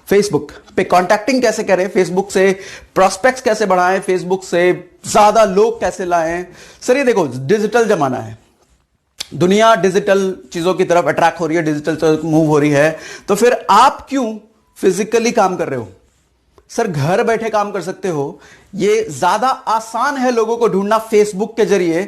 Facebook पे contacting कैसे करें, फेसबुक से प्रोस्पेक्ट्स कैसे बढ़ाएं, फेसबुक से ज्यादा लोग कैसे लाएं। सर ये देखो डिजिटल जमाना है, दुनिया डिजिटल चीजों की तरफ अट्रैक्ट हो रही है, डिजिटल मूव हो रही है, तो फिर आप क्यों फिजिकली काम कर रहे हो? सर घर बैठे काम कर सकते हो, ये ज्यादा आसान है लोगों को ढूंढना फेसबुक के जरिए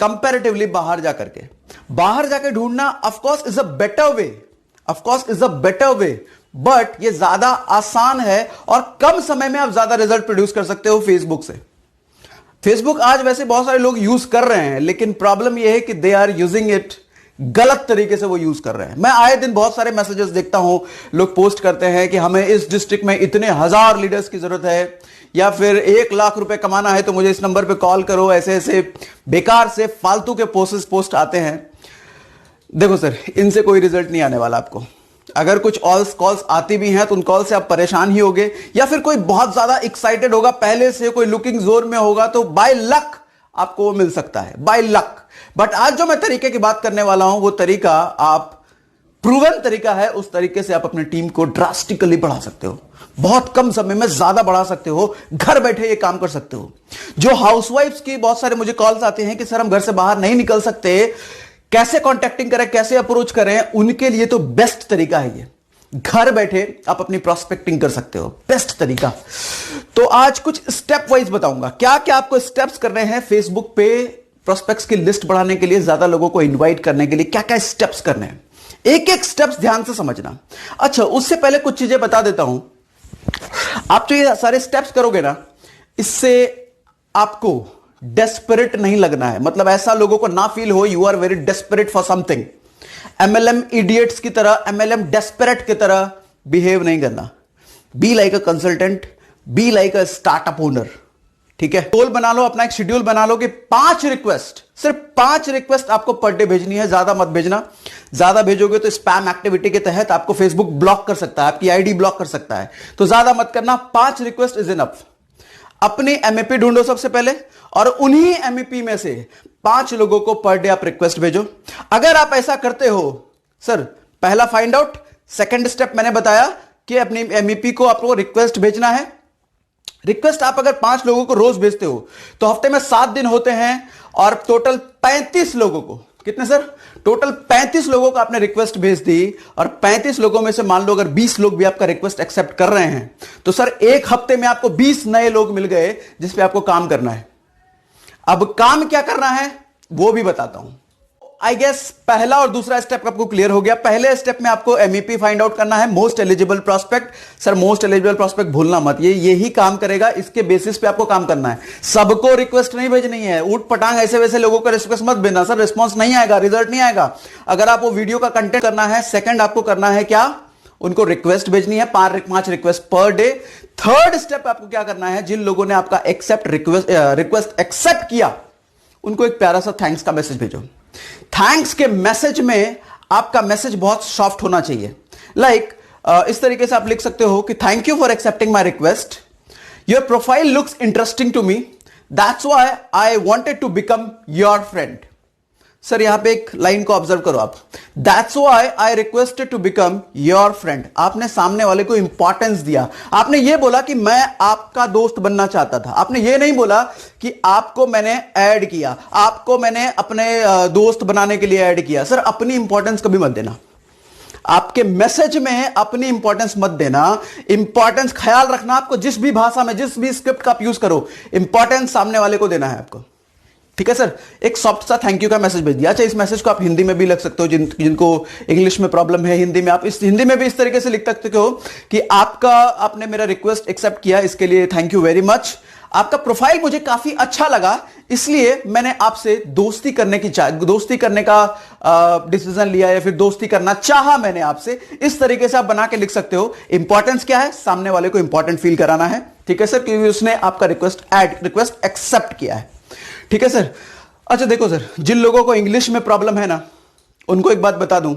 कंपैरेटिवली बाहर जाकर ढूंढना of course is a better way, of course is a better way, but ये ज्यादा आसान है और कम समय में आप ज्यादा रिजल्ट प्रोड्यूस कर सकते हो फेसबुक से। फेसबुक आज वैसे बहुत सारे लोग यूज कर रहे हैं, लेकिन प्रॉब्लम यह है कि दे आर यूजिंग इट गलत तरीके से, वो यूज कर रहे हैं। मैं आए दिन बहुत सारे मैसेजेस देखता हूं, लोग पोस्ट करते हैं कि हमें इस डिस्ट्रिक्ट में इतने 1000 लीडर्स की जरूरत है, या फिर 1 लाख रुपए कमाना है तो मुझे इस नंबर पे कॉल करो। ऐसे ऐसे बेकार से फालतू के पोस्ट आते हैं। देखो सर, इनसे कोई रिजल्ट नहीं आने वाला आपको। अगर कुछ कॉल्स आती भी हैं तो उन कॉल से आप परेशान ही होगे, या फिर कोई बहुत ज्यादा एक्साइटेड होगा, पहले से कोई लुकिंग जोन में होगा, तो बाय लक आपको वो मिल सकता है, बाय लक। बट आज जो मैं तरीके की बात करने वाला हूं, वो तरीका आप प्रूवन तरीका है, उस तरीके से आप अपनी टीम को ड्रास्टिकली बढ़ा सकते हो, बहुत कम समय में ज्यादा बढ़ा सकते हो, घर बैठे ये काम कर सकते हो। जो हाउसवाइफ्स की बहुत सारे मुझे कॉल्स आते हैं कि सर हम घर से बाहर नहीं निकल सकते, कैसे कॉन्टैक्टिंग करें, कैसे अप्रोच करें, उनके लिए तो बेस्ट तरीका है ये। घर बैठे आप अपनी प्रोस्पेक्टिंग कर सकते हो, बेस्ट तरीका। तो आज कुछ स्टेप वाइज बताऊंगा क्या क्या आपको स्टेप्स करने हैं फेसबुक पे प्रोस्पेक्ट्स की लिस्ट बढ़ाने के लिए, ज्यादा लोगों को इनवाइट करने के लिए क्या क्या स्टेप्स करने हैं। एक एक स्टेप्स ध्यान से समझना। अच्छा, उससे पहले कुछ चीजें बता देता हूं। आप जो ये सारे स्टेप्स करोगे ना, इससे आपको डेस्परेट नहीं लगना है। मतलब ऐसा लोगों को ना फील हो you are very desperate for something. MLM idiots की तरह, एमएलएम डेस्परेट की तरह बिहेव नहीं करना। Be like a consultant, be like a startup owner. ठीक है, गोल बना लो, अपना एक शेड्यूल बना लो कि 5 रिक्वेस्ट, सिर्फ 5 रिक्वेस्ट आपको पर डे भेजनी है, ज्यादा मत भेजना। ज्यादा भेजोगे तो स्पैम एक्टिविटी के तहत आपको फेसबुक ब्लॉक कर सकता है, आपकी आईडी ब्लॉक कर सकता है, तो ज्यादा मत करना। 5 रिक्वेस्ट इज इनफ। अपनी एमएपी ढूंढो सबसे पहले, और उन्हीं एमएपी में से 5 लोगों को पर डे आप रिक्वेस्ट भेजो। अगर आप ऐसा करते हो, सर पहला फाइंड आउट, सेकंड स्टेप मैंने बताया कि अपनी एमईपी को आपको रिक्वेस्ट भेजना है। रिक्वेस्ट आप अगर 5 लोगों को रोज भेजते हो तो हफ्ते में 7 दिन होते हैं, और टोटल 35 लोगों को, कितने सर, टोटल 35 लोगों को आपने रिक्वेस्ट भेज दी, और 35 लोगों में से मान लो अगर 20 लोग भी आपका रिक्वेस्ट एक्सेप्ट कर रहे हैं, तो सर एक हफ्ते में आपको 20 नए लोग मिल गए जिस पे आपको काम करना है। अब काम क्या करना है वो भी बताता हूं। आई गेस पहला और दूसरा स्टेप आपको क्लियर हो गया। पहले स्टेप में आपको एमईपी फाइंड आउट करना है, most eligible prospect. Sir most eligible prospect भूलना मत, ये यही काम करेगा, इसके बेसिस पे आपको काम करना है। सबको रिक्वेस्ट नहीं भेजनी है, ऊट पटांग ऐसे वैसे लोगों को रिक्वेस्ट मत भेजना, सर रिस्पॉन्स नहीं आएगा, रिजल्ट नहीं आएगा। अगर आपको वीडियो का कंटेंट करना है, सेकंड आपको करना है क्या, उनको रिक्वेस्ट भेजनी है, 5 request per day. Third step आपको क्या करना है, जिन लोगों ने आपका रिक्वेस्ट एक्सेप्ट किया उनको एक प्यारा सा थैंक्स का मैसेज भेजो। थैंक्स के मैसेज में आपका मैसेज बहुत सॉफ्ट होना चाहिए। लाइक इस तरीके से आप लिख सकते हो कि thank you for accepting my request, your profile looks interesting to me, that's why I wanted to become your friend. Sir यहां पे एक लाइन को ऑब्जर्व करो आप, that's why I requested to become your friend. आपने सामने वाले को इंपॉर्टेंस दिया, आपने ये बोला कि मैं आपका दोस्त बनना चाहता था, आपने ये नहीं बोला कि आपको मैंने ऐड किया, आपको मैंने अपने दोस्त बनाने के लिए ऐड किया। सर अपनी इंपॉर्टेंस कभी मत देना, आपके मैसेज में अपनी इंपॉर्टेंस मत देना। इंपॉर्टेंस ख्याल रखना, आपको जिस भी भाषा में, जिस भी स्क्रिप्ट का आप यूज करो, इंपॉर्टेंस सामने वाले को देना है आपको। ठीक है सर, एक सॉफ्ट सा थैंक यू का मैसेज भेज दिया। अच्छा, इस मैसेज को आप हिंदी में भी लिख सकते हो, जिनको इंग्लिश में प्रॉब्लम है, हिंदी में आप हिंदी में भी इस तरीके से लिख सकते हो कि आपने मेरा रिक्वेस्ट एक्सेप्ट किया, इसके लिए थैंक यू वेरी मच। आपका प्रोफाइल मुझे काफी अच्छा लगा, इसलिए मैंने आपसे दोस्ती करने का डिसीजन लिया, या फिर दोस्ती करना चाहा मैंने आपसे। इस तरीके से आप बना के लिख सकते हो। इंपॉर्टेंस क्या है, सामने वाले को इंपॉर्टेंट फील कराना है। ठीक है सर, क्योंकि उसने आपका रिक्वेस्ट एक्सेप्ट किया है। ठीक है सर। अच्छा देखो सर, जिन लोगों को इंग्लिश में प्रॉब्लम है ना, उनको एक बात बता दूं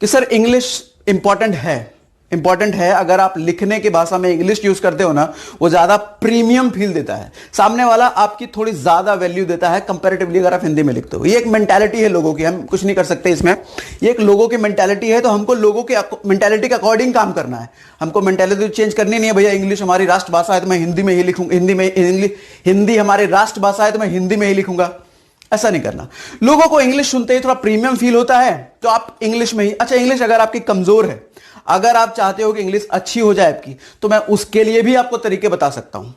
कि सर इंग्लिश इंपॉर्टेंट है, इंपॉर्टेंट है। अगर आप लिखने की भाषा में इंग्लिश यूज करते हो ना, वो ज्यादा प्रीमियम फील देता है, सामने वाला आपकी थोड़ी ज्यादा वैल्यू देता है कंपैरेटिवली अगर आप हिंदी में लिखते हो। ये एक मेंटालिटी है लोगों की, हम कुछ नहीं कर सकते इसमें। ये एक लोगों की मेंटालिटी है, तो हमको लोगों के मेंटालिटी के अकॉर्डिंग काम करना है। हमको मेंटालिटी चेंज करनी नहीं है, भैया इंग्लिश हमारी राष्ट्रभाषा है तो मैं हिंदी में ही लिखूंगा, हिंदी हमारी राष्ट्रभाषा है तो मैं हिंदी में ही लिखूंगा। ऐसा नहीं करना। लोगों को इंग्लिश सुनते ही थोड़ा प्रीमियम फील होता है, तो आप इंग्लिश में ही, अच्छा इंग्लिश अगर आपकी कमजोर है, अगर आप चाहते हो कि इंग्लिश अच्छी हो जाए आपकी, तो मैं उसके लिए भी आपको तरीके बता सकता हूं।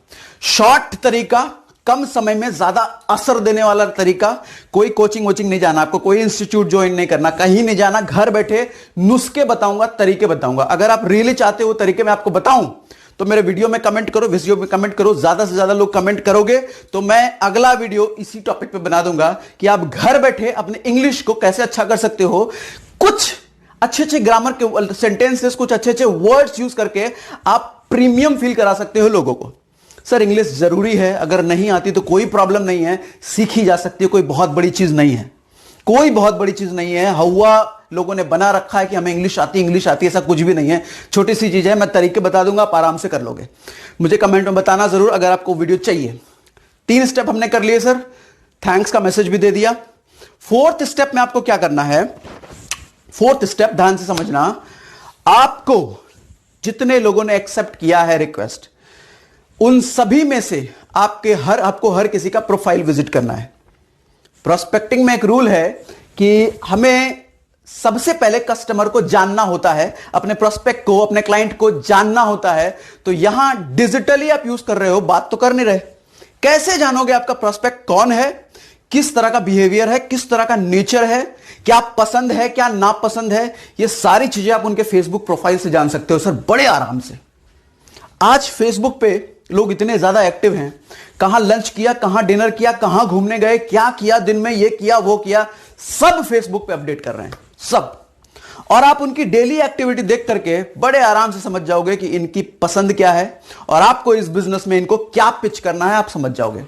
शॉर्ट तरीका, कम समय में ज्यादा असर देने वाला तरीका। कोई कोचिंग वोचिंग नहीं जाना आपको, कोई इंस्टीट्यूट ज्वाइन नहीं करना, कहीं नहीं जाना, घर बैठे नुस्खे बताऊंगा, तरीके बताऊंगा। अगर आप रियली चाहते हो तरीके मैं आपको बताऊं तो मेरे वीडियो में कमेंट करो, वीडियो में कमेंट करो। ज्यादा से ज्यादा लोग कमेंट करोगे तो मैं अगला वीडियो इसी टॉपिक पे बना दूंगा कि आप घर बैठे अपने इंग्लिश को कैसे अच्छा कर सकते हो। कुछ अच्छे अच्छे ग्रामर के सेंटेंसेस, कुछ अच्छे अच्छे वर्ड्स यूज करके आप प्रीमियम फील करा सकते हो लोगों को। सर इंग्लिश जरूरी है, अगर नहीं आती तो कोई प्रॉब्लम नहीं है, सीखी जा सकती है, कोई बहुत बड़ी चीज नहीं है, कोई बहुत बड़ी चीज नहीं है। हवा लोगों ने बना रखा है कि हमें इंग्लिश आती, ऐसा कुछ भी नहीं है। छोटी सी चीज है, मैं तरीके बता दूंगा, आप आराम से कर लोगे। मुझे कमेंट में बताना जरूर अगर आपको वीडियो चाहिए। 3 स्टेप हमने कर लिए सर, थैंक्स का मैसेज भी दे दिया। 4th स्टेप में आपको क्या करना है, 4th स्टेप ध्यान से समझना। आपको जितने लोगों ने एक्सेप्ट किया है रिक्वेस्ट, उन सभी में से आपको हर किसी का प्रोफाइल विजिट करना है। प्रोस्पेक्टिंग में एक रूल है कि हमें सबसे पहले कस्टमर को जानना होता है, अपने प्रोस्पेक्ट को, अपने क्लाइंट को जानना होता है। तो यहां डिजिटली आप यूज कर रहे हो, बात तो कर नहीं रहे। कैसे जानोगे आपका प्रोस्पेक्ट कौन है, किस तरह का बिहेवियर है, किस तरह का नेचर है, क्या पसंद है, क्या नापसंद है, ये सारी चीजें आप उनके फेसबुक प्रोफाइल से जान सकते हो सर, बड़े आराम से। आज फेसबुक पे लोग इतने ज्यादा एक्टिव हैं, कहां लंच किया, कहां डिनर किया, कहां घूमने गए, क्या किया दिन में, ये किया वो किया, सब फेसबुक पे अपडेट कर रहे हैं, सब। और आप उनकी डेली एक्टिविटी देख करके बड़े आराम से समझ जाओगे कि इनकी पसंद क्या है और आपको इस बिजनेस में इनको क्या पिच करना है, आप समझ जाओगे।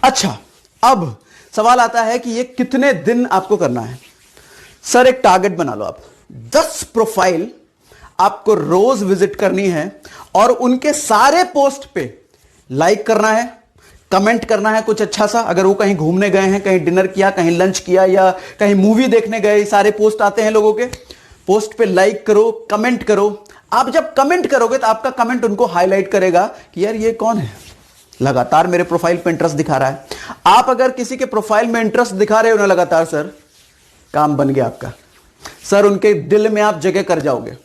अच्छा, अब सवाल आता है कि ये कितने दिन आपको करना है। सर एक टारगेट बना लो आप, 10 प्रोफाइल आपको रोज विजिट करनी है और उनके सारे पोस्ट पे लाइक करना है, कमेंट करना है कुछ अच्छा सा। अगर वो कहीं घूमने गए हैं, कहीं डिनर किया, कहीं लंच किया या कहीं मूवी देखने गए, सारे पोस्ट आते हैं लोगों के, पोस्ट पे लाइक करो, कमेंट करो। आप जब कमेंट करोगे तो आपका कमेंट उनको हाईलाइट करेगा कि यार ये कौन है, लगातार मेरे प्रोफाइल पे इंटरेस्ट दिखा रहा है। आप अगर किसी के प्रोफाइल में इंटरेस्ट दिखा रहे हो ना लगातार, सर काम बन गया आपका। सर उनके दिल में आप जगह कर जाओगे।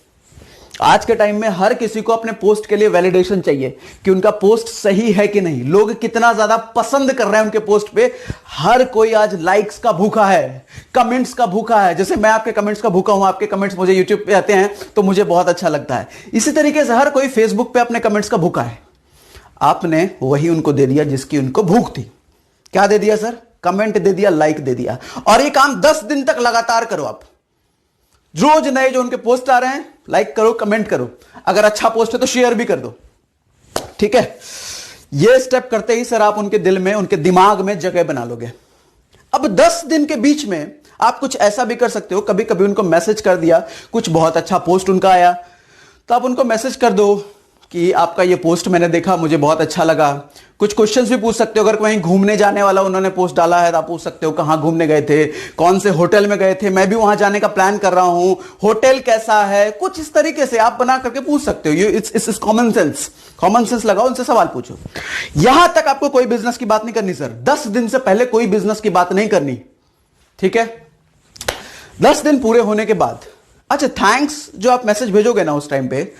आज के टाइम में हर किसी को अपने पोस्ट के लिए वैलिडेशन चाहिए कि उनका पोस्ट सही है कि नहीं, लोग कितना ज्यादा पसंद कर रहे हैं उनके पोस्ट पे। हर कोई आज लाइक्स का भूखा है, कमेंट्स का भूखा है। जैसे मैं आपके कमेंट्स का भूखा हूं, आपके कमेंट्स मुझे यूट्यूब पे आते हैं तो मुझे बहुत अच्छा लगता है। इसी तरीके से हर कोई फेसबुक पे अपने कमेंट्स का भूखा है। आपने वही उनको दे दिया जिसकी उनको भूख थी। क्या दे दिया सर? कमेंट दे दिया, लाइक दे दिया। और ये काम 10 दिन तक लगातार करो आप। रोज नए जो उनके पोस्ट आ रहे हैं, लाइक करो, कमेंट करो, अगर अच्छा पोस्ट है तो शेयर भी कर दो, ठीक है। ये स्टेप करते ही सर आप उनके दिल में, उनके दिमाग में जगह बना लोगे। अब 10 दिन के बीच में आप कुछ ऐसा भी कर सकते हो, कभी कभी उनको मैसेज कर दिया, कुछ बहुत अच्छा पोस्ट उनका आया तो आप उनको मैसेज कर दो कि आपका ये पोस्ट मैंने देखा, मुझे बहुत अच्छा लगा। कुछ क्वेश्चंस भी पूछ सकते हो। अगर कहीं घूमने जाने वाला उन्होंने पोस्ट डाला है तो आप पूछ सकते हो कहां घूमने गए थे, कौन से होटल में गए थे, मैं भी वहां जाने का प्लान कर रहा हूं, होटल कैसा है, कुछ इस तरीके से आप बना करके पूछ सकते हो। It's common sense, common sense लगाओ, उनसे सवाल पूछो। यहां तक आपको कोई बिजनेस की बात नहीं करनी सर, 10 दिन से पहले कोई बिजनेस की बात नहीं करनी, ठीक है। 10 दिन पूरे होने के बाद, अच्छा थैंक्स जो आप मैसेज भेजोगे ना उस टाइम पे,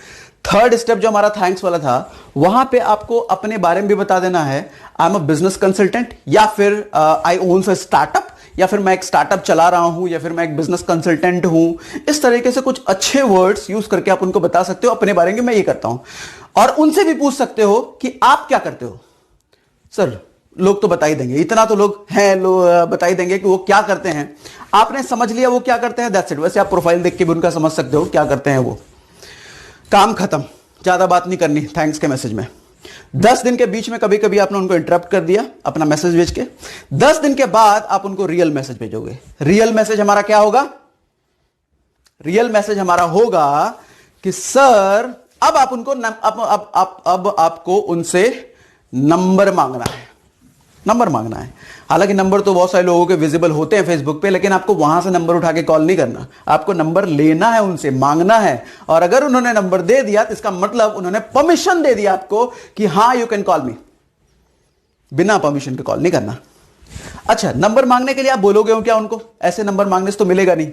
3rd स्टेप जो हमारा थैंक्स वाला था, वहां पे आपको अपने बारे में भी बता देना है। I am a business consultant, या फिर आई ओन्स अ स्टार्टअप, या फिर मैं एक स्टार्टअप चला रहा हूं, या फिर मैं एक बिजनेस कंसल्टेंट हूं। इस तरीके से कुछ अच्छे वर्ड्स यूज करके आप उनको बता सकते हो अपने बारे में, मैं ये करता हूं। और उनसे भी पूछ सकते हो कि आप क्या करते हो। सर लोग तो बता ही देंगे, इतना तो लोग हैं, लोग बता ही देंगे कि वो क्या करते हैं। आपने समझ लिया वो क्या करते हैं, दैट्स इट। वैसे आप प्रोफाइल देख के भी उनका समझ सकते हो क्या करते हैं वो। काम खत्म, ज्यादा बात नहीं करनी थैंक्स के मैसेज में। 10 दिन के बीच में कभी कभी आपने उनको इंटरप्ट कर दिया अपना मैसेज भेज के। 10 दिन के बाद आप उनको रियल मैसेज भेजोगे। रियल मैसेज हमारा क्या होगा? रियल मैसेज हमारा होगा कि सर अब आप उनको अब आपको उनसे नंबर मांगना है। नंबर मांगना है। हालांकि नंबर तो बहुत सारे लोगों के विजिबल होते हैं फेसबुक पे, लेकिन आपको वहां से नंबर उठा के कॉल नहीं करना, आपको नंबर लेना है, उनसे मांगना है। और अगर उन्होंने नंबर दे दिया तो इसका मतलब उन्होंने परमिशन दे दिया आपको कि हां यू कैन कॉल मी। बिना परमिशन के कॉल नहीं करना। अच्छा, नंबर मांगने के लिए आप बोलोगे हो क्या उनको? ऐसे नंबर मांगने से तो मिलेगा नहीं।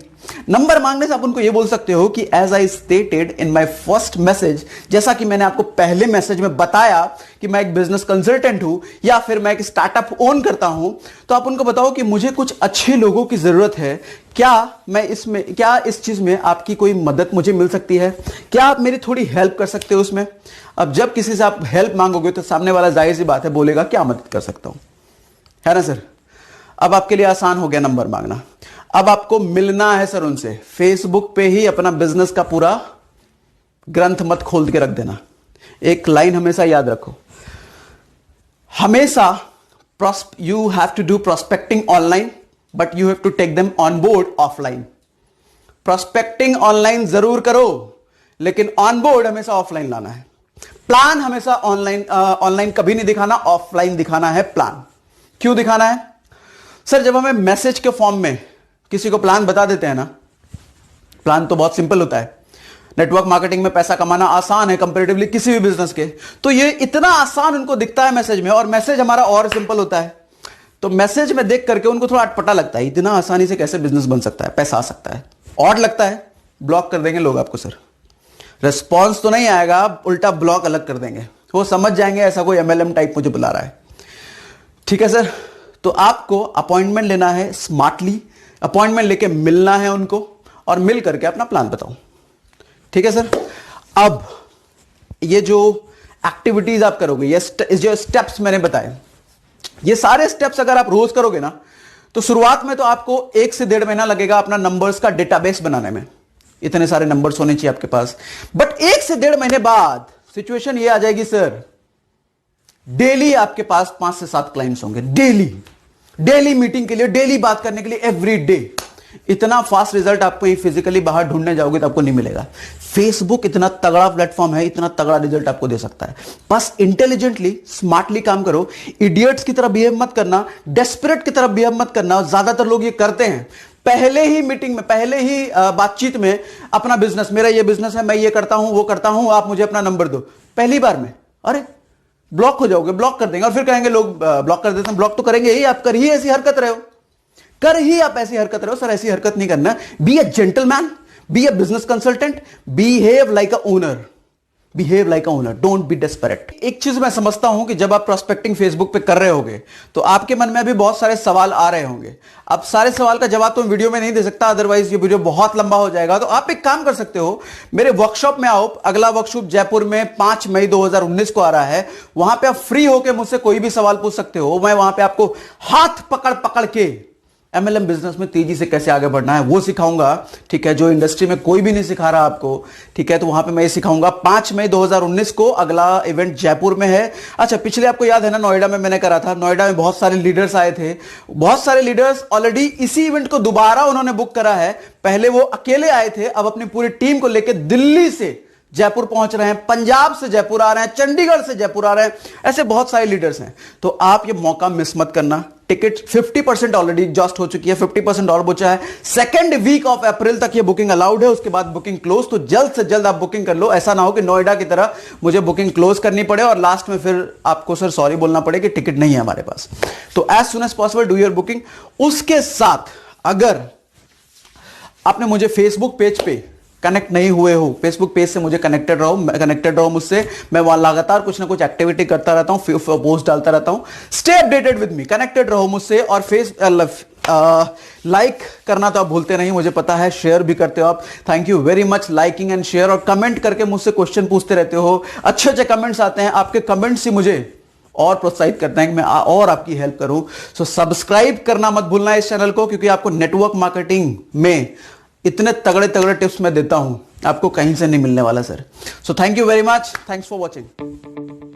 नंबर मांगने से आप उनको ये बोल सकते हो कि as I stated in my first message, जैसा कि मैंने आपको पहले मैसेज में बताया कि मैं एक बिजनेस कंसल्टेंट हूं या फिर मैं एक स्टार्टअप ओन करता हूं, तो आप उनको बताओ कि मुझे कुछ अच्छे लोगों की जरूरत है। क्या इस चीज में आपकी कोई मदद मुझे मिल सकती है? क्या आप मेरी थोड़ी हेल्प कर सकते हो उसमें? अब जब किसी से आप हेल्प मांगोगे तो सामने वाला जाहिर सी बात है बोलेगा क्या मदद कर सकता हूं, है ना सर? अब आपके लिए आसान हो गया नंबर मांगना। अब आपको मिलना है सर उनसे। फेसबुक पे ही अपना बिजनेस का पूरा ग्रंथ मत खोल के रख देना। एक लाइन हमेशा याद रखो, हमेशा you have to do prospecting online but you have to take them on board offline. Prospecting online जरूर करो, लेकिन ऑन बोर्ड हमेशा ऑफलाइन लाना है। प्लान हमेशा ऑनलाइन कभी नहीं दिखाना, ऑफलाइन दिखाना है प्लान। क्यों दिखाना है सर? जब हमें मैसेज के फॉर्म में किसी को प्लान बता देते हैं ना, प्लान तो बहुत सिंपल होता है। नेटवर्क मार्केटिंग में पैसा कमाना आसान है कंपैरेटिवली किसी भी बिजनेस के, तो ये इतना आसान उनको दिखता है मैसेज में, और मैसेज हमारा और सिंपल होता है। तो मैसेज में देख करके उनको थोड़ा अटपटा लगता है, इतना आसानी से कैसे बिजनेस बन सकता है, पैसा आ सकता है, ऑड लगता है। ब्लॉक कर देंगे लोग आपको सर। रिस्पॉन्स तो नहीं आएगा, उल्टा ब्लॉक अलग कर देंगे। वो समझ जाएंगे ऐसा कोई MLM टाइप मुझे बुला रहा है। ठीक है सर, तो आपको अपॉइंटमेंट लेना है स्मार्टली, अपॉइंटमेंट लेके मिलना है उनको और मिल करके अपना प्लान बताओ। ठीक है सर। अब ये जो एक्टिविटीज आप करोगे, ये जो स्टेप्स मैंने बताए, ये सारे स्टेप्स अगर आप रोज करोगे ना, तो शुरुआत में तो आपको 1 से 1.5 महीना लगेगा अपना नंबर्स का डेटाबेस बनाने में। इतने सारे नंबर्स होने चाहिए आपके पास। बट 1 से 1.5 महीने बाद सिचुएशन ये आ जाएगी सर, डेली आपके पास 5 से 7 क्लाइंट्स होंगे। डेली मीटिंग के लिए, डेली बात करने के लिए, एवरी डे। इतना फास्ट रिजल्ट आपको ये फिजिकली बाहर ढूंढने जाओगे तो आपको नहीं मिलेगा। फेसबुक इतना तगड़ा प्लेटफॉर्म है, इतना तगड़ा रिजल्ट आपको दे सकता है। बस इंटेलिजेंटली, स्मार्टली काम करो। इडियट्स की तरह बिहेव मत करना, डेस्परेट की तरह बिहेव मत करना। ज्यादातर लोग ये करते हैं, पहले ही मीटिंग में, पहले ही बातचीत में अपना बिजनेस, मेरा ये बिजनेस है, मैं ये करता हूं, वो करता हूं, आप मुझे अपना नंबर दो। पहली बार में अरे ब्लॉक हो जाओगे, ब्लॉक कर देंगे और फिर कहेंगे लोग ब्लॉक कर देते हैं। ब्लॉक तो करेंगे ही, आप कर ही ऐसी हरकत रहे हो, आप ऐसी हरकत रहे हो। सर ऐसी हरकत नहीं करना। Be a gentleman, be a business consultant, behave like a owner, behave like a owner, don't be desperate. एक चीज मैं समझता हूं कि जब आप प्रोस्पेक्टिंग फेसबुक पे कर रहे होगे तो आपके मन में अभी बहुत सारे सवाल आ रहे होंगे। अब सारे सवाल का जवाब तो वीडियो में नहीं दे सकता, अदरवाइज ये वीडियो बहुत लंबा हो जाएगा। तो आप एक काम कर सकते हो, मेरे वर्कशॉप में आओ। अगला वर्कशॉप जयपुर में 5 मई 2019 को आ रहा है। वहां पे आप फ्री होकर मुझसे कोई भी सवाल पूछ सकते हो। मैं वहां पे आपको हाथ पकड़ पकड़ के MLM बिजनेस में तेजी से कैसे आगे बढ़ना है वो सिखाऊंगा। ठीक है, जो इंडस्ट्री में कोई भी नहीं सिखा रहा आपको। ठीक है, तो वहां पे मैं ये सिखाऊंगा। 5 मई 2019 को अगला इवेंट जयपुर में है। अच्छा, पिछले आपको याद है ना, नोएडा में मैंने करा था। नोएडा में बहुत सारे लीडर्स आए थे। बहुत सारे लीडर्स ऑलरेडी इसी इवेंट को दोबारा उन्होंने बुक करा है। पहले वो अकेले आए थे, अब अपनी पूरी टीम को लेकर दिल्ली से जयपुर पहुंच रहे हैं, पंजाब से जयपुर आ रहे हैं, चंडीगढ़ से जयपुर आ रहे हैं। ऐसे बहुत सारे लीडर्स हैं। तो आप ये मौका मिस मत करना। टिकट 50% ऑलरेडी एग्जॉस्ट हो चुकी है, 50% और बचा है। 2nd वीक ऑफ अप्रैल तक ये बुकिंग अलाउड है, उसके बाद बुकिंग क्लोज। तो जल्द से जल्द आप बुकिंग कर लो। ऐसा ना हो कि नोएडा की तरह मुझे बुकिंग क्लोज करनी पड़े और लास्ट में फिर आपको सर सॉरी बोलना पड़े कि टिकट नहीं है हमारे पास। तो as soon as possible do your booking. उसके साथ अगर आपने मुझे फेसबुक पेज पे कनेक्ट नहीं हुए हो, फेसबुक पेज से मुझे कनेक्टेड रहो मुझसे। मैं वहां लगातार कुछ ना कुछ एक्टिविटी करता रहता हूं, पोस्ट डालता रहता हूं। Stay updated with me, connected रहो मुझसे। और लाइक करना तो आप भूलते नहीं, मुझे पता है। शेयर भी करते हो आप, thank you very much. Liking and share, और कमेंट करके मुझसे क्वेश्चन पूछते रहते हो। अच्छे अच्छे कमेंट्स आते हैं, आपके कमेंट्स ही मुझे और प्रोत्साहित करते हैं कि मैं और आपकी हेल्प करूं। सो सब्सक्राइब करना मत भूलना इस चैनल को, क्योंकि आपको नेटवर्क मार्केटिंग में इतने तगड़े तगड़े टिप्स मैं देता हूं, आपको कहीं से नहीं मिलने वाला sir. So thank you very much, thanks for watching.